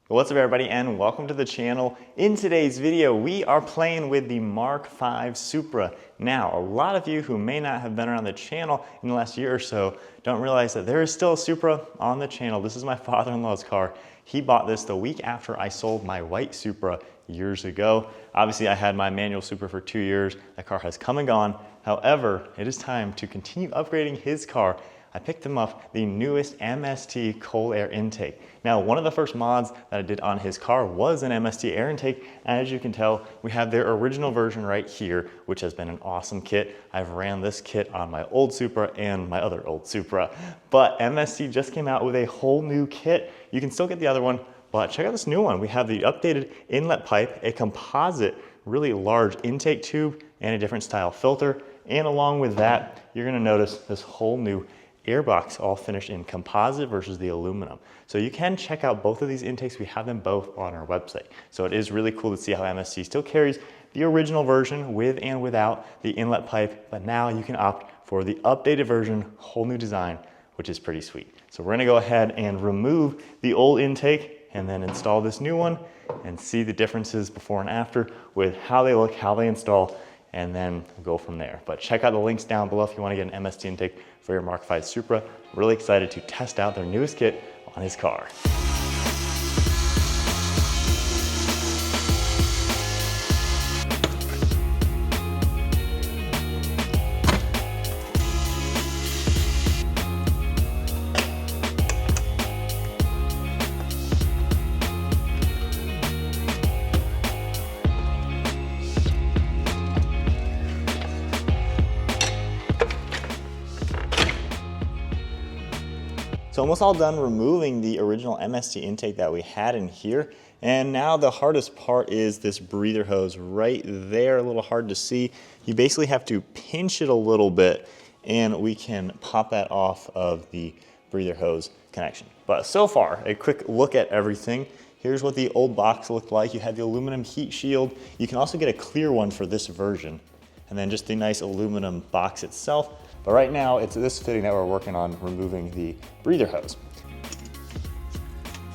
What's up everybody and welcome to the channel. In today's video, we are playing with the MK5 Supra. Now, a lot of you who may not have been around the channel in the last year or so don't realize that there is still a Supra on the channel. This is my father-in-law's car. He bought this the week after I sold my white Supra years ago. Obviously, I had my manual Supra for 2 years. That car has come and gone. However, it is time to continue upgrading his car. I picked him up the newest MST cold air intake. Now, one of the first mods that I did on his car was an MST air intake. As you can tell, we have their original version right here, which has been an awesome kit. I've ran this kit on my old Supra and my other old Supra. But MST just came out with a whole new kit. You can still get the other one, but check out this new one. We have the updated inlet pipe, a composite, really large intake tube, and a different style filter. And along with that, you're gonna notice this whole new airbox, all finished in composite versus the aluminum. So you can check out both of these intakes. We have them both on our website. So it is really cool to see how MST still carries the original version with and without the inlet pipe, but now you can opt for the updated version, whole new design, which is pretty sweet. So we're gonna go ahead and remove the old intake and then install this new one and see the differences before and after with how they look, how they install, and then go from there. But check out the links down below if you want to get an MST intake for your MK5 Supra. Really excited to test out their newest kit on his car. So almost all done removing the original MST intake that we had in here. And now the hardest part is this breather hose right there, a little hard to see. You basically have to pinch it a little bit and we can pop that off of the breather hose connection. But so far, a quick look at everything. Here's what the old box looked like. You had the aluminum heat shield. You can also get a clear one for this version. And then just the nice aluminum box itself. But right now, it's this fitting that we're working on removing the breather hose.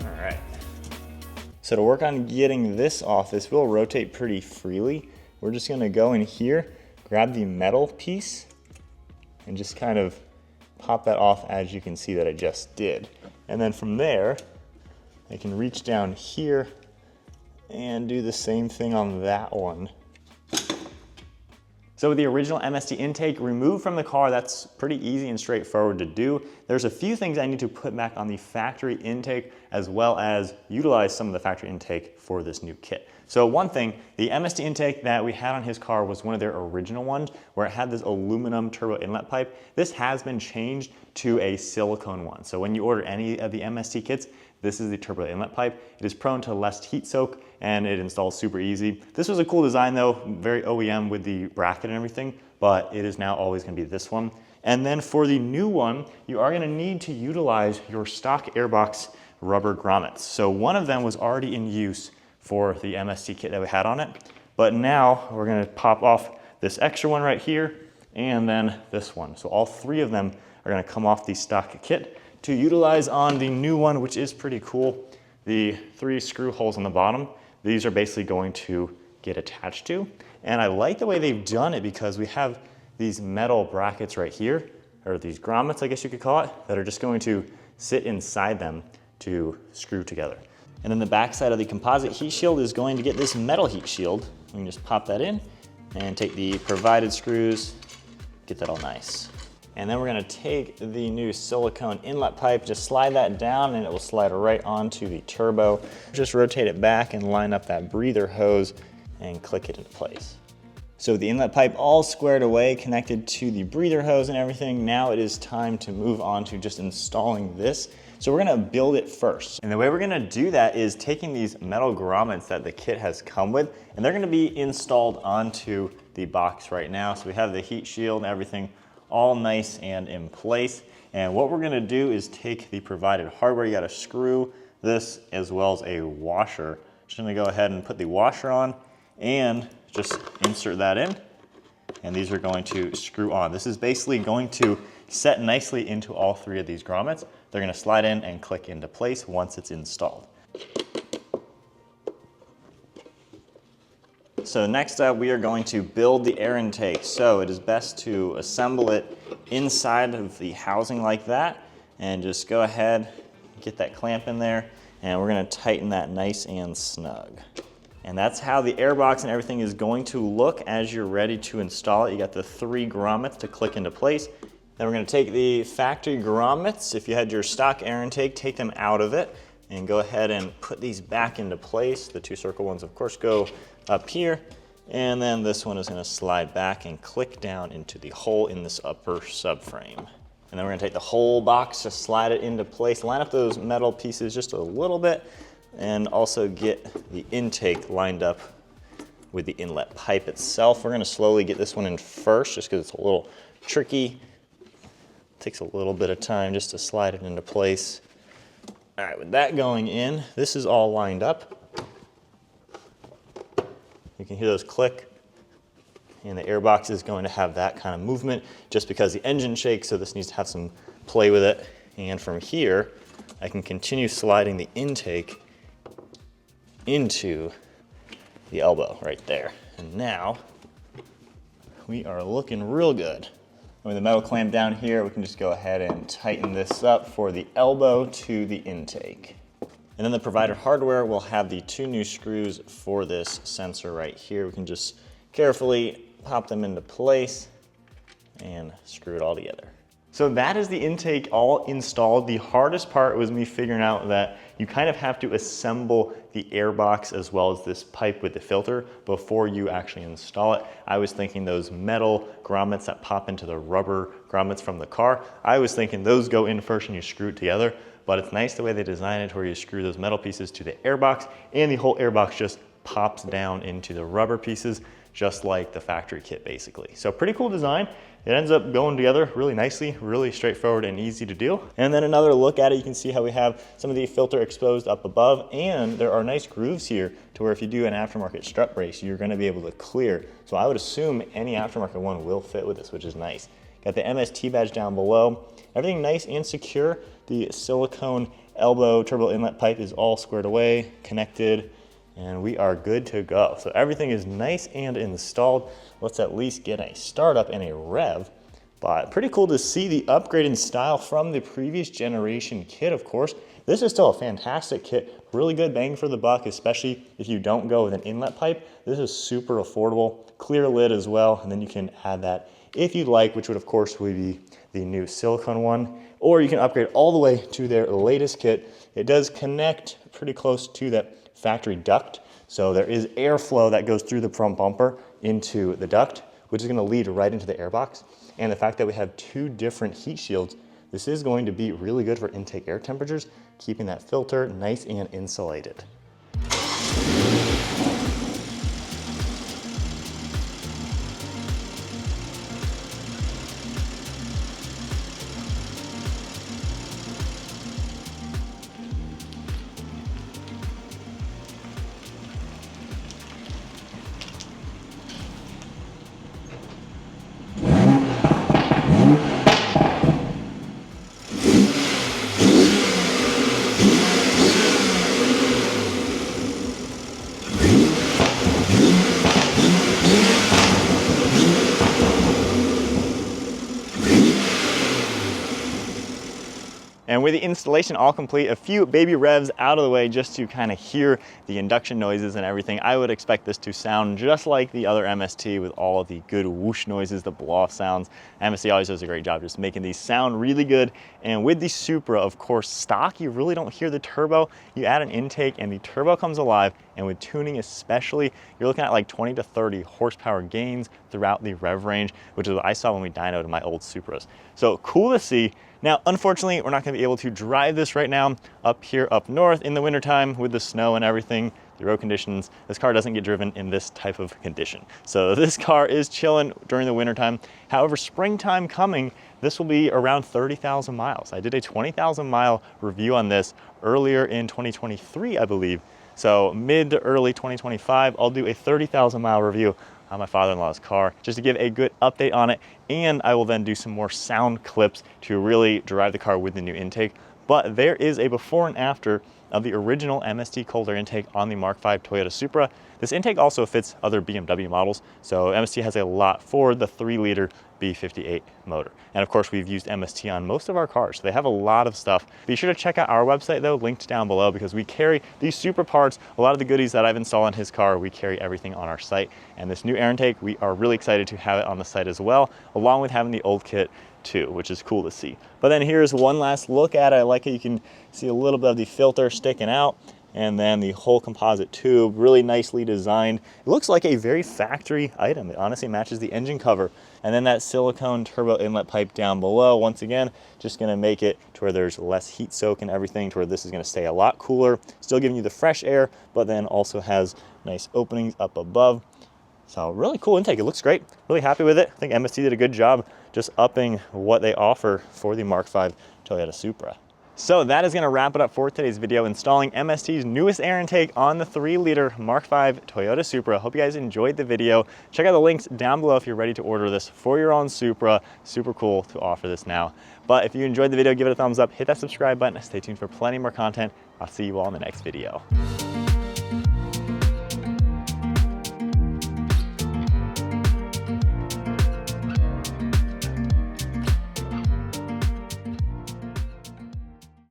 All right. So to work on getting this off, this will rotate pretty freely. We're just gonna go in here, grab the metal piece, and just kind of pop that off as you can see that I just did. And then from there, I can reach down here and do the same thing on that one. So with the original MST intake removed from the car, that's pretty easy and straightforward to do. There's a few things I need to put back on the factory intake as well as utilize some of the factory intake for this new kit. So one thing, the MST intake that we had on his car was one of their original ones where it had this aluminum turbo inlet pipe. This has been changed to a silicone one. So when you order any of the MST kits, this is the turbo inlet pipe. It is prone to less heat soak and it installs super easy. This was a cool design though, very OEM with the bracket and everything, but it is now always gonna be this one. And then for the new one, you are gonna need to utilize your stock airbox rubber grommets. So one of them was already in use for the MST kit that we had on it, but now we're gonna pop off this extra one right here and then this one. So all three of them are gonna come off the stock kit to utilize on the new one, which is pretty cool. The 3 screw holes on the bottom, these are basically going to get attached to. And I like the way they've done it because we have these metal brackets right here, or these grommets, I guess you could call it, that are just going to sit inside them to screw together. And then the back side of the composite heat shield is going to get this metal heat shield. You can just pop that in and take the provided screws, get that all nice. And then we're gonna take the new silicone inlet pipe, just slide that down and it will slide right onto the turbo. Just rotate it back and line up that breather hose and click it into place. So the inlet pipe all squared away, connected to the breather hose and everything. Now it is time to move on to just installing this. So we're gonna build it first. And the way we're gonna do that is taking these metal grommets that the kit has come with, and they're gonna be installed onto the box right now. So we have the heat shield and everything all nice and in place. And what we're gonna do is take the provided hardware. You got a screw, this, as well as a washer. Just gonna go ahead and put the washer on and just insert that in. And these are going to screw on. This is basically going to set nicely into all three of these grommets. They're gonna slide in and click into place once it's installed. So next up, we are going to build the air intake. So it is best to assemble it inside of the housing like that, and just go ahead, get that clamp in there, and we're gonna tighten that nice and snug. And that's how the airbox and everything is going to look as you're ready to install it. You got the 3 grommets to click into place. Then we're gonna take the factory grommets. If you had your stock air intake, take them out of it and go ahead and put these back into place. The 2 circle ones, of course, go up here. And then this one is gonna slide back and click down into the hole in this upper subframe. And then we're gonna take the whole box, just slide it into place, line up those metal pieces just a little bit, and also get the intake lined up with the inlet pipe itself. We're gonna slowly get this one in first, just because it's a little tricky. Takes a little bit of time just to slide it into place. All right, with that going in, this is all lined up. You can hear those click, and the airbox is going to have that kind of movement just because the engine shakes, so this needs to have some play with it. And from here, I can continue sliding the intake into the elbow right there. And now, we are looking real good. With the metal clamp down here, we can just go ahead and tighten this up for the elbow to the intake. And then the provided hardware will have the 2 new screws for this sensor right here. We can just carefully pop them into place and screw it all together. So that is the intake all installed. The hardest part was me figuring out that you kind of have to assemble the airbox as well as this pipe with the filter before you actually install it. I was thinking those metal grommets that pop into the rubber grommets from the car, I was thinking those go in first and you screw it together, but it's nice the way they design it where you screw those metal pieces to the airbox and the whole airbox just pops down into the rubber pieces, just like the factory kit basically. So pretty cool design. It ends up going together really nicely, really straightforward and easy to do. And then another look at it, you can see how we have some of the filter exposed up above, and there are nice grooves here to where if you do an aftermarket strut brace, you're gonna be able to clear. So I would assume any aftermarket one will fit with this, which is nice. Got the MST badge down below. Everything nice and secure. The silicone elbow turbo inlet pipe is all squared away, connected, and we are good to go. So everything is nice and installed. Let's at least get a startup and a rev. But pretty cool to see the upgrade in style from the previous generation kit, of course. This is still a fantastic kit, really good bang for the buck, especially if you don't go with an inlet pipe. This is super affordable, clear lid as well, and then you can add that if you'd like, which would of course would be the new silicone one, or you can upgrade all the way to their latest kit. It does connect pretty close to that factory duct, so there is airflow that goes through the front bumper into the duct, which is going to lead right into the airbox. And the fact that we have 2 different heat shields, this is going to be really good for intake air temperatures, keeping that filter nice and insulated. And with the installation all complete, a few baby revs out of the way just to kind of hear the induction noises and everything, I would expect this to sound just like the other MST with all the good whoosh noises, the blow-off sounds. MST always does a great job just making these sound really good. And with the Supra, of course, stock, you really don't hear the turbo. You add an intake and the turbo comes alive, and with tuning especially, you're looking at like 20 to 30 horsepower gains throughout the rev range, which is what I saw when we dynoed my old Supras. So cool to see. Now, unfortunately, we're not gonna be able to drive this right now up here up north in the wintertime with the snow and everything, the road conditions. This car doesn't get driven in this type of condition. So this car is chilling during the wintertime. However, springtime coming, this will be around 30,000 miles. I did a 20,000 mile review on this earlier in 2023, I believe. So mid to early 2025, I'll do a 30,000 mile review on my father-in-law's car just to give a good update on it. And I will then do some more sound clips to really drive the car with the new intake. but there is a before and after of the original MST cold air intake on the Mark V Toyota Supra. This intake also fits other BMW models, so MST has a lot for the 3-liter B58 motor. And of course, we've used MST on most of our cars, so they have a lot of stuff. Be sure to check out our website though, linked down below, because we carry these Supra parts, a lot of the goodies that I've installed on his car, we carry everything on our site. And this new air intake, we are really excited to have it on the site as well, along with having the old kit too, which is cool to see. But then here's one last look at it. I like it. You can see a little bit of the filter sticking out, and then the whole composite tube, really nicely designed. It looks like a very factory item. It honestly matches the engine cover. And then that silicone turbo inlet pipe down below, once again, just gonna make it to where there's less heat soak and everything, to where this is gonna stay a lot cooler, still giving you the fresh air, but then also has nice openings up above. So really cool intake, it looks great. Really happy with it. I think MST did a good job just upping what they offer for the Mark V Toyota Supra. So that is gonna wrap it up for today's video, installing MST's newest air intake on the 3-liter Mark V Toyota Supra. Hope you guys enjoyed the video. Check out the links down below if you're ready to order this for your own Supra. Super cool to offer this now. But if you enjoyed the video, give it a thumbs up, hit that subscribe button, stay tuned for plenty more content. I'll see you all in the next video.